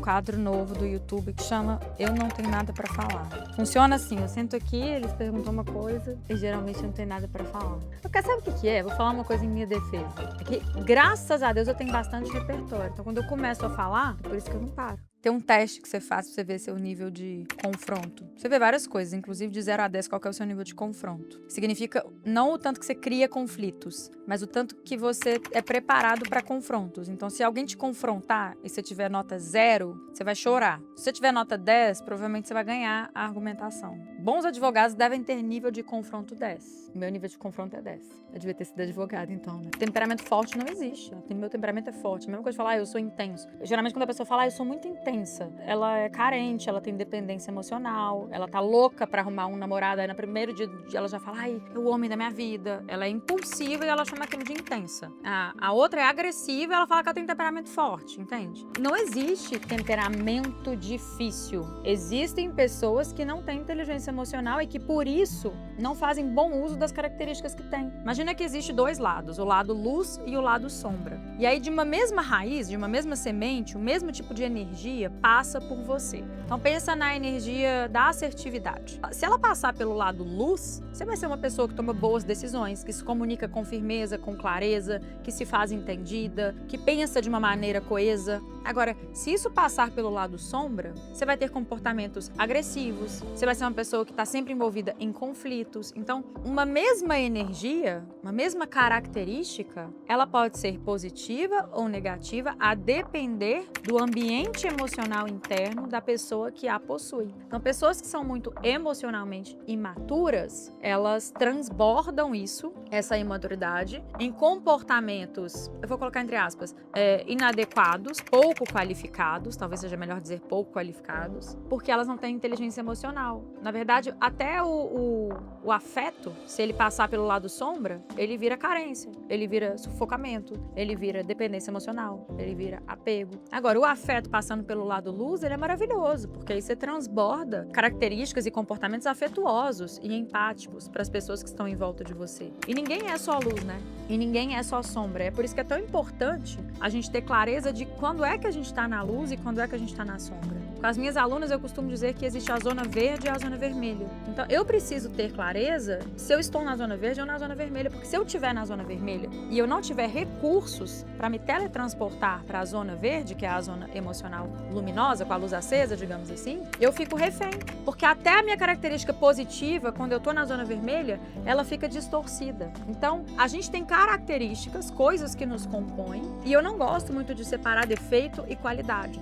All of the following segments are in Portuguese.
quadro novo do YouTube que chama Eu Não Tenho Nada Pra Falar. Funciona assim, eu sento aqui, eles perguntam uma coisa e geralmente eu não tenho nada pra falar. Porque sabe o que é? Vou falar uma coisa em minha defesa. É que, graças a Deus, eu tenho bastante repertório. Então, quando eu começo a falar, é por isso que eu não paro. Tem um teste que você faz pra você ver seu nível de confronto. Você vê várias coisas, inclusive de 0 a 10, qual que é o seu nível de confronto. Significa não o tanto que você cria conflitos, mas o tanto que você é preparado para confrontos. Então, se alguém te confrontar e você tiver nota 0, você vai chorar. Se você tiver nota 10, provavelmente você vai ganhar a argumentação. Bons advogados devem ter nível de confronto 10. O meu nível de confronto é 10. Eu devia ter sido advogada, então, né? Temperamento forte não existe. Meu temperamento é forte. A mesma coisa de falar, eu sou intenso. Geralmente, quando a pessoa fala, eu sou muito intensa, ela é carente, ela tem dependência emocional, ela tá louca pra arrumar um namorado, aí no primeiro dia ela já fala, ai, é o homem da minha vida. Ela é impulsiva e ela chama aquilo de intensa. A outra é agressiva e ela fala que ela tem temperamento forte, entende? Não existe temperamento difícil. Existem pessoas que não têm inteligência emocional e que, por isso, não fazem bom uso das características que têm. Imagina que existe dois lados, o lado luz e o lado sombra. E aí, de uma mesma raiz, de uma mesma semente, o mesmo tipo de energia passa por você. Então pensa na energia da assertividade. Se ela passar pelo lado luz, você vai ser uma pessoa que toma boas decisões, que se comunica com firmeza, com clareza, que se faz entendida, que pensa de uma maneira coesa. Agora, se isso passar pelo lado sombra, você vai ter comportamentos agressivos, você vai ser uma pessoa que está sempre envolvida em conflitos. Então, uma mesma energia, uma mesma característica, ela pode ser positiva ou negativa a depender do ambiente emocional interno da pessoa que a possui. Então, pessoas que são muito emocionalmente imaturas, elas transbordam isso, essa imaturidade, em comportamentos, eu vou colocar entre aspas, inadequados, pouco qualificados, talvez seja melhor dizer pouco qualificados, porque elas não têm inteligência emocional. Na verdade, até o afeto, se ele passar pelo lado sombra, ele vira carência, ele vira sufocamento, ele vira dependência emocional, ele vira apego. Agora, o afeto passando pelo lado luz, ele é maravilhoso, porque aí você transborda características e comportamentos afetuosos e empáticos para as pessoas que estão em volta de você. E ninguém é só luz, né? E ninguém é só sombra. É por isso que é tão importante a gente ter clareza de quando é que a gente está na luz e quando é que a gente está na sombra. Com as minhas alunas, eu costumo dizer que existe a zona verde e a zona vermelha. Então, eu preciso ter clareza se eu estou na zona verde ou na zona vermelha, porque se eu estiver na zona vermelha e eu não tiver recursos para me teletransportar para a zona verde, que é a zona emocional luminosa, com a luz acesa, digamos assim, eu fico refém. Porque até a minha característica positiva, quando eu estou na zona vermelha, ela fica distorcida. Então, a gente tem características, coisas que nos compõem, e eu não gosto muito de separar defeito e qualidade.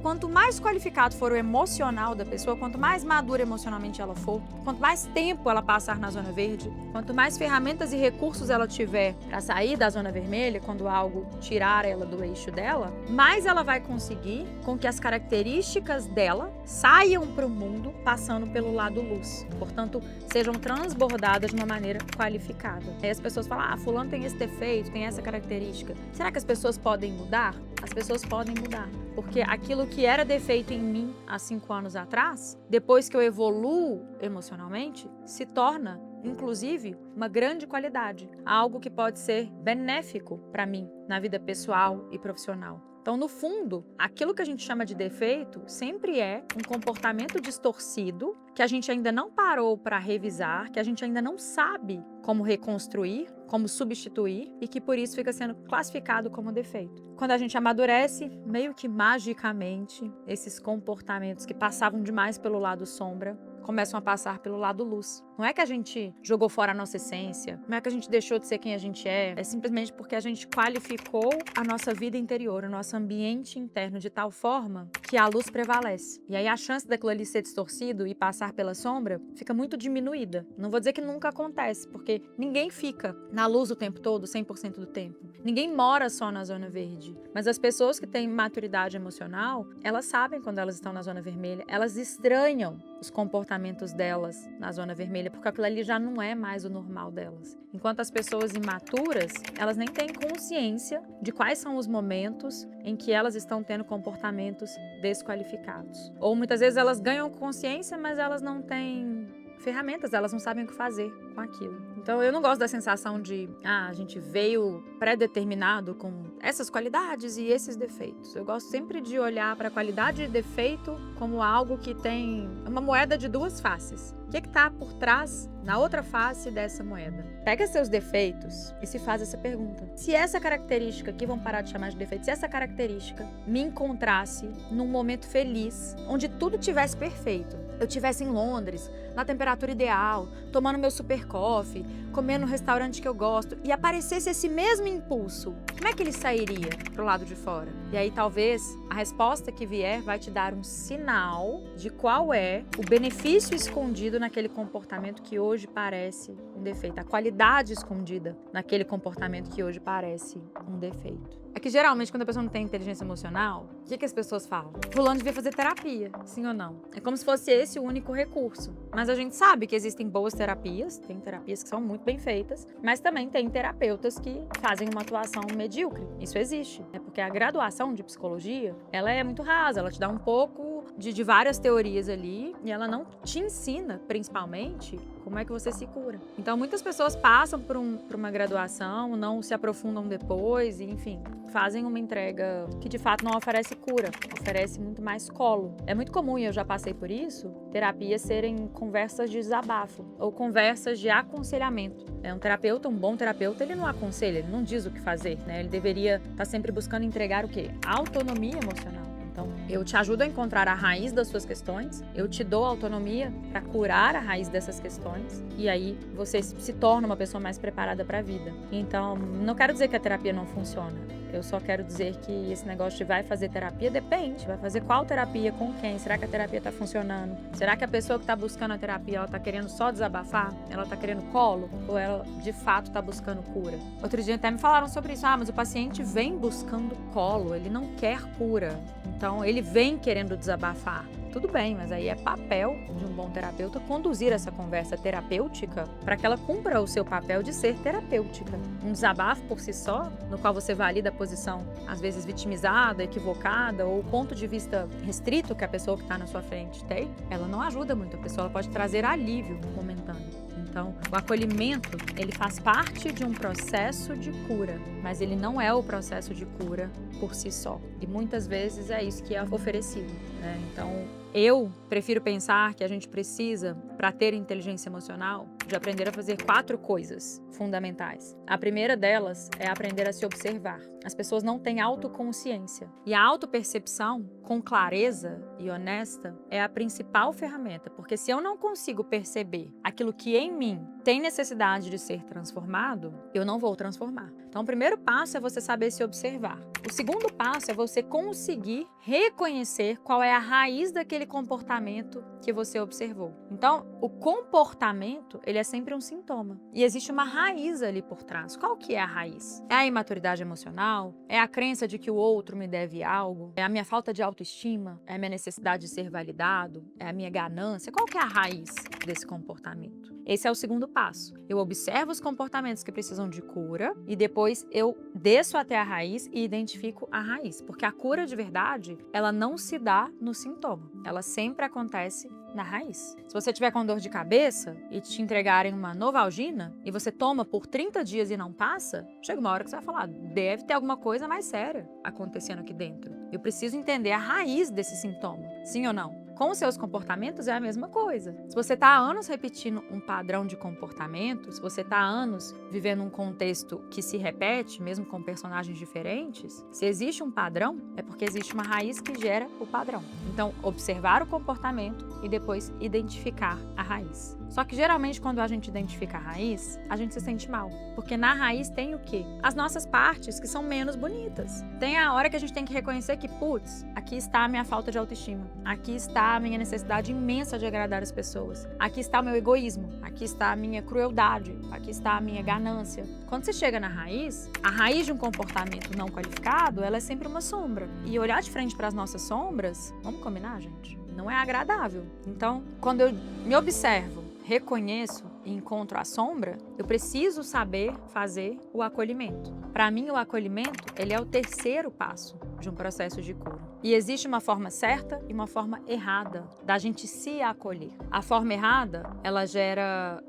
Quanto mais qualificado for o emocional da pessoa, quanto mais madura emocionalmente ela for, quanto mais tempo ela passar na zona verde, quanto mais ferramentas e recursos ela tiver para sair da zona vermelha, quando algo tirar ela do eixo dela, mais ela vai conseguir com que as características dela saiam para o mundo passando pelo lado luz. Portanto, sejam transbordadas de uma maneira qualificada. Aí as pessoas falam, fulano tem esse defeito, tem essa característica. Será que as pessoas podem mudar? As pessoas podem mudar. Porque aquilo que era defeito em mim há 5 anos atrás, depois que eu evoluo emocionalmente, se torna, inclusive, uma grande qualidade. Algo que pode ser benéfico para mim na vida pessoal e profissional. Então, no fundo, aquilo que a gente chama de defeito sempre é um comportamento distorcido que a gente ainda não parou para revisar, que a gente ainda não sabe como reconstruir, como substituir e que por isso fica sendo classificado como defeito. Quando a gente amadurece, meio que magicamente, esses comportamentos que passavam demais pelo lado sombra começam a passar pelo lado luz. Não é que a gente jogou fora a nossa essência, não é que a gente deixou de ser quem a gente é simplesmente porque a gente qualificou a nossa vida interior, o nosso ambiente interno de tal forma que a luz prevalece. E aí a chance daquilo ali ser distorcido e passar pela sombra fica muito diminuída. Não vou dizer que nunca acontece, porque ninguém fica na luz o tempo todo, 100% do tempo. Ninguém mora só na zona verde. Mas as pessoas que têm maturidade emocional, elas sabem quando elas estão na zona vermelha, elas estranham os comportamentos delas na zona vermelha, porque aquilo ali já não é mais o normal delas. Enquanto as pessoas imaturas, elas nem têm consciência de quais são os momentos em que elas estão tendo comportamentos desqualificados. Ou muitas vezes elas ganham consciência, mas elas não têm ferramentas, elas não sabem o que fazer com aquilo. Então, eu não gosto da sensação de, a gente veio pré-determinado com essas qualidades e esses defeitos. Eu gosto sempre de olhar para a qualidade e defeito como algo que tem uma moeda de duas faces. O que está por trás, na outra face dessa moeda? Pega seus defeitos e se faz essa pergunta. Se essa característica, aqui vamos parar de chamar de defeito, se essa característica me encontrasse num momento feliz, onde tudo tivesse perfeito, eu estivesse em Londres, na temperatura ideal, tomando meu super coffee, comendo no restaurante que eu gosto, e aparecesse esse mesmo impulso, como é que ele sairia pro lado de fora? E aí talvez a resposta que vier vai te dar um sinal de qual é o benefício escondido naquele comportamento que hoje parece um defeito, a qualidade escondida naquele comportamento que hoje parece um defeito. É que geralmente quando a pessoa não tem inteligência emocional, o que as pessoas falam? Fulano devia fazer terapia, sim ou não? É como se fosse esse o único recurso. Mas a gente sabe que existem boas terapias, tem terapias que são muito bem feitas, mas também tem terapeutas que fazem uma atuação medíocre. Isso existe. É porque a graduação de psicologia, ela é muito rasa, ela te dá um pouco de várias teorias ali e ela não te ensina, principalmente, como é que você se cura. Então, muitas pessoas passam por uma graduação, não se aprofundam depois e, enfim, fazem uma entrega que de fato não oferece cura, oferece muito mais colo. É muito comum, e eu já passei por isso, terapias serem conversas de desabafo ou conversas de aconselhamento. Um terapeuta, um bom terapeuta, ele não aconselha, ele não diz o que fazer, né? Ele deveria estar sempre buscando entregar o quê? Autonomia emocional. Então, eu te ajudo a encontrar a raiz das suas questões, eu te dou autonomia para curar a raiz dessas questões e aí você se torna uma pessoa mais preparada para a vida. Então, não quero dizer que a terapia não funciona, eu só quero dizer que esse negócio de vai fazer terapia depende, vai fazer qual terapia, com quem, será que a terapia está funcionando? Será que a pessoa que está buscando a terapia, ela está querendo só desabafar? Ela está querendo colo? Ou ela de fato está buscando cura? Outro dia até me falaram sobre isso, mas o paciente vem buscando colo, ele não quer cura. Então, ele vem querendo desabafar. Tudo bem, mas aí é papel de um bom terapeuta conduzir essa conversa terapêutica para que ela cumpra o seu papel de ser terapêutica. Um desabafo por si só, no qual você valida a posição, às vezes vitimizada, equivocada, ou o ponto de vista restrito que a pessoa que está na sua frente tem, ela não ajuda muito a pessoa, ela pode trazer alívio momentâneo. Então, o acolhimento, ele faz parte de um processo de cura, mas ele não é o processo de cura por si só. E muitas vezes é isso que é oferecido, né? Então, eu prefiro pensar que a gente precisa, para ter inteligência emocional, de aprender a fazer 4 coisas fundamentais. A primeira delas é aprender a se observar. As pessoas não têm autoconsciência. E a autopercepção, com clareza e honesta, é a principal ferramenta. Porque se eu não consigo perceber aquilo que em mim tem necessidade de ser transformado, eu não vou transformar. Então, o primeiro passo é você saber se observar. O segundo passo é você conseguir reconhecer qual é a raiz daquele comportamento que você observou. Então, o comportamento, ele é sempre um sintoma. E existe uma raiz ali por trás. Qual que é a raiz? É a imaturidade emocional? É a crença de que o outro me deve algo? É a minha falta de autoestima? É a minha necessidade de ser validado? É a minha ganância? Qual que é a raiz desse comportamento? Esse é o segundo passo. Eu observo os comportamentos que precisam de cura e depois eu desço até a raiz e identifico a raiz. Porque a cura de verdade, ela não se dá no sintoma. Ela sempre acontece na raiz. Se você tiver com dor de cabeça e te entregarem uma Novalgina e você toma por 30 dias e não passa, chega uma hora que você vai falar, deve ter alguma coisa mais séria acontecendo aqui dentro. Eu preciso entender a raiz desse sintoma, sim ou não? Com os seus comportamentos é a mesma coisa. Se você está há anos repetindo um padrão de comportamento, se você está há anos vivendo um contexto que se repete, mesmo com personagens diferentes, se existe um padrão, é porque existe uma raiz que gera o padrão. Então, observar o comportamento e depois identificar a raiz. Só que geralmente quando a gente identifica a raiz, a gente se sente mal. Porque na raiz tem o quê? As nossas partes que são menos bonitas. Tem a hora que a gente tem que reconhecer que, putz, aqui está a minha falta de autoestima. Aqui está a minha necessidade imensa de agradar as pessoas. Aqui está o meu egoísmo. Aqui está a minha crueldade. Aqui está a minha ganância. Quando você chega na raiz, a raiz de um comportamento não qualificado, ela é sempre uma sombra. E olhar de frente para as nossas sombras, vamos combinar, gente? Não é agradável. Então, quando eu me observo, reconheço e encontro a sombra, eu preciso saber fazer o acolhimento. Para mim, o acolhimento, ele é o terceiro passo de um processo de cura. E existe uma forma certa e uma forma errada da gente se acolher. A forma errada, ela gera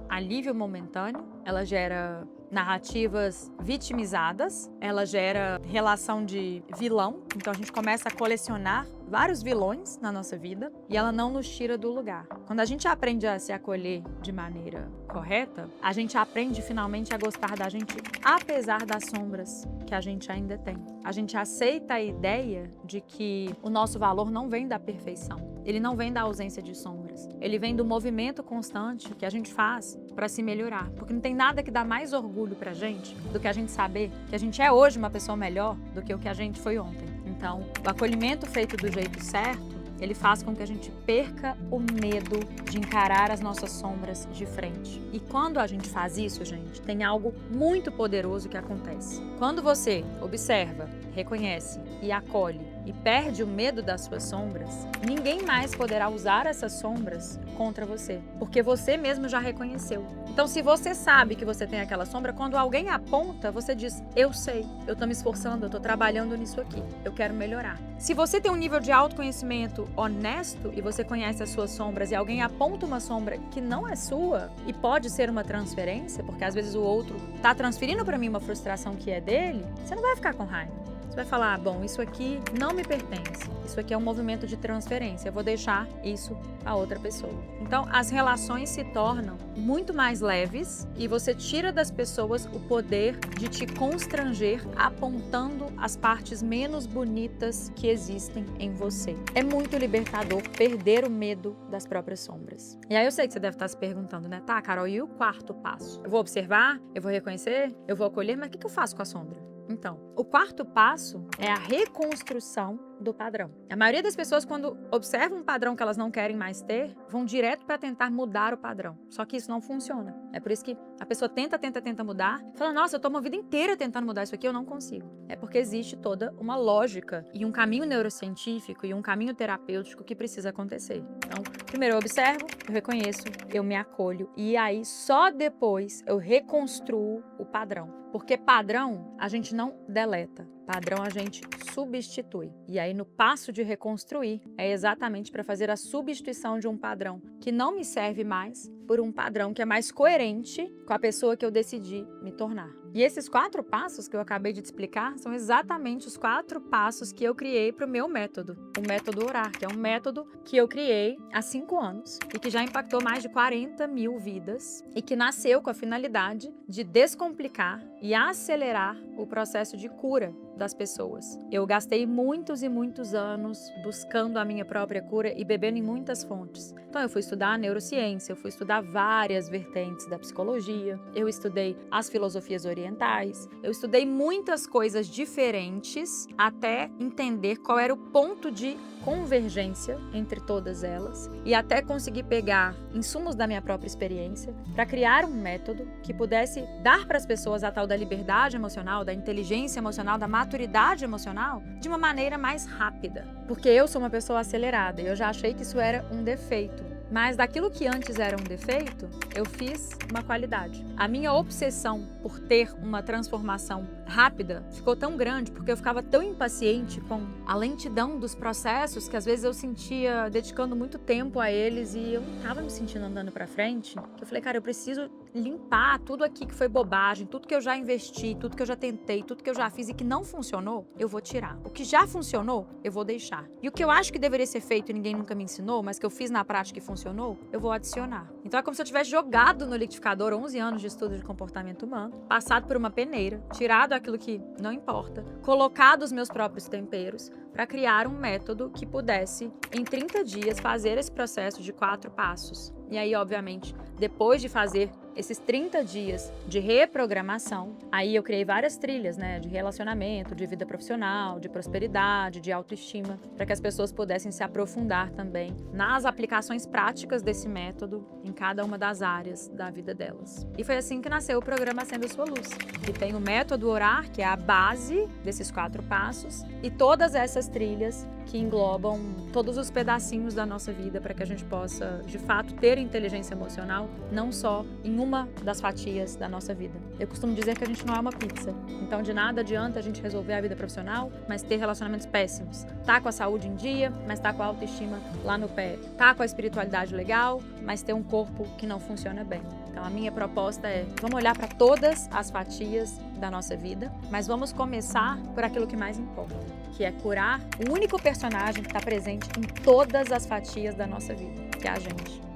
a alívio momentâneo, ela gera narrativas vitimizadas, ela gera relação de vilão, então a gente começa a colecionar vários vilões na nossa vida e ela não nos tira do lugar. Quando a gente aprende a se acolher de maneira correta, a gente aprende finalmente a gostar da gente apesar das sombras que a gente ainda tem. A gente aceita a ideia de que o nosso valor não vem da perfeição, ele não vem da ausência de sombras, ele vem do movimento constante que a gente faz para se melhorar, porque não tem nada que dá mais orgulho pra gente do que a gente saber que a gente é hoje uma pessoa melhor do que o que a gente foi ontem. Então, o acolhimento feito do jeito certo, ele faz com que a gente perca o medo de encarar as nossas sombras de frente. E quando a gente faz isso, gente, tem algo muito poderoso que acontece. Quando você observa, reconhece e acolhe e perde o medo das suas sombras, ninguém mais poderá usar essas sombras contra você, porque você mesmo já reconheceu. Então, se você sabe que você tem aquela sombra, quando alguém aponta, você diz, eu sei, eu tô me esforçando, eu tô trabalhando nisso aqui, eu quero melhorar. Se você tem um nível de autoconhecimento honesto e você conhece as suas sombras e alguém aponta uma sombra que não é sua e pode ser uma transferência, porque às vezes o outro tá transferindo para mim uma frustração que é dele, você não vai ficar com raiva. Você vai falar, bom, isso aqui não me pertence, isso aqui é um movimento de transferência, eu vou deixar isso a outra pessoa. Então, as relações se tornam muito mais leves e você tira das pessoas o poder de te constranger apontando as partes menos bonitas que existem em você. É muito libertador perder o medo das próprias sombras. E aí eu sei que você deve estar se perguntando, né? Tá, Carol, e o quarto passo? Eu vou observar? Eu vou reconhecer? Eu vou acolher? Mas o que eu faço com a sombra? Então, o quarto passo é a reconstrução do padrão. A maioria das pessoas, quando observam um padrão que elas não querem mais ter, vão direto para tentar mudar o padrão. Só que isso não funciona. É por isso que a pessoa tenta mudar, fala, nossa, eu tô uma vida inteira tentando mudar isso aqui, eu não consigo. É porque existe toda uma lógica e um caminho neurocientífico e um caminho terapêutico que precisa acontecer. Então, primeiro eu observo, eu reconheço, eu me acolho e aí só depois eu reconstruo o padrão. Porque padrão a gente não deleta, padrão a gente substitui. E aí no passo de reconstruir é exatamente para fazer a substituição de um padrão que não me serve mais por um padrão que é mais coerente com a pessoa que eu decidi me tornar. E esses 4 passos que eu acabei de te explicar são exatamente os 4 passos que eu criei para o meu método, o método Orar, que é um método que eu criei há 5 anos e que já impactou mais de 40 mil vidas e que nasceu com a finalidade de descomplicar e acelerar o processo de cura das pessoas. Eu gastei muitos e muitos anos buscando a minha própria cura e bebendo em muitas fontes. Então eu fui estudar a neurociência, eu fui estudar várias vertentes da psicologia, eu estudei as filosofias orientais, eu estudei muitas coisas diferentes até entender qual era o ponto de convergência entre todas elas e até conseguir pegar insumos da minha própria experiência para criar um método que pudesse dar para as pessoas a tal da liberdade emocional, da inteligência emocional, da maturidade emocional de uma maneira mais rápida. Porque eu sou uma pessoa acelerada e eu já achei que isso era um defeito. Mas daquilo que antes era um defeito, eu fiz uma qualidade. A minha obsessão por ter uma transformação rápida ficou tão grande porque eu ficava tão impaciente com a lentidão dos processos que às vezes eu sentia dedicando muito tempo a eles e eu não estava me sentindo andando para frente. Eu falei, cara, eu preciso limpar tudo aqui que foi bobagem, tudo que eu já investi, tudo que eu já tentei, tudo que eu já fiz e que não funcionou, eu vou tirar. O que já funcionou, eu vou deixar. E o que eu acho que deveria ser feito e ninguém nunca me ensinou, mas que eu fiz na prática e funcionou, eu vou adicionar. Então é como se eu tivesse jogado no liquidificador 11 anos de estudo de comportamento humano, passado por uma peneira, tirado aquilo que não importa, colocado os meus próprios temperos para criar um método que pudesse, em 30 dias, fazer esse processo de 4 passos. E aí, obviamente, depois de fazer esses 30 dias de reprogramação, aí eu criei várias trilhas, né, de relacionamento, de vida profissional, de prosperidade, de autoestima, para que as pessoas pudessem se aprofundar também nas aplicações práticas desse método em cada uma das áreas da vida delas. E foi assim que nasceu o programa Acenda a Sua Luz, que tem o método Orar, que é a base desses 4 passos, e todas essas trilhas que englobam todos os pedacinhos da nossa vida para que a gente possa, de fato, ter inteligência emocional, não só em uma das fatias da nossa vida. Eu costumo dizer que a gente não é uma pizza. Então, de nada adianta a gente resolver a vida profissional, mas ter relacionamentos péssimos. Tá com a saúde em dia, mas tá com a autoestima lá no pé. Tá com a espiritualidade legal, mas ter um corpo que não funciona bem. Então, Então a minha proposta é, vamos olhar para todas as fatias da nossa vida, mas vamos começar por aquilo que mais importa, que é curar o único personagem que está presente em todas as fatias da nossa vida, que é a gente.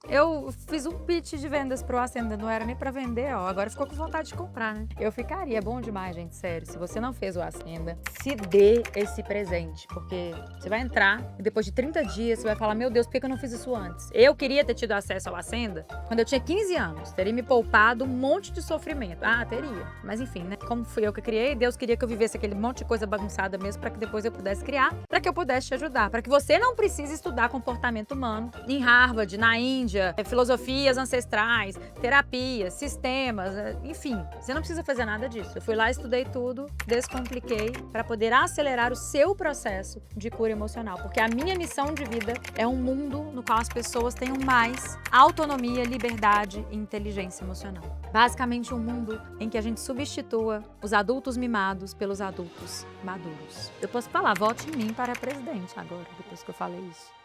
Eu fiz um pitch de vendas pro Ascenda, não era nem pra vender, ó, agora ficou com vontade de comprar, né? Eu ficaria, é bom demais, gente, sério. Se você não fez o Ascenda, se dê esse presente, porque você vai entrar e depois de 30 dias você vai falar, meu Deus, por que eu não fiz isso antes? Eu queria ter tido acesso ao Ascenda quando eu tinha 15 anos, teria me poupado um monte de sofrimento. Ah, teria, mas enfim, né? Como fui eu que criei, Deus queria que eu vivesse aquele monte de coisa bagunçada mesmo pra que depois eu pudesse criar, pra que eu pudesse te ajudar, pra que você não precise estudar comportamento humano em Harvard, na Índia, filosofias ancestrais, terapias, sistemas, enfim, você não precisa fazer nada disso. Eu fui lá, estudei tudo, descompliquei para poder acelerar o seu processo de cura emocional, porque a minha missão de vida é um mundo no qual as pessoas tenham mais autonomia, liberdade e inteligência emocional. Basicamente um mundo em que a gente substitua os adultos mimados pelos adultos maduros. Eu posso falar, vote em mim para presidente agora, depois que eu falei isso.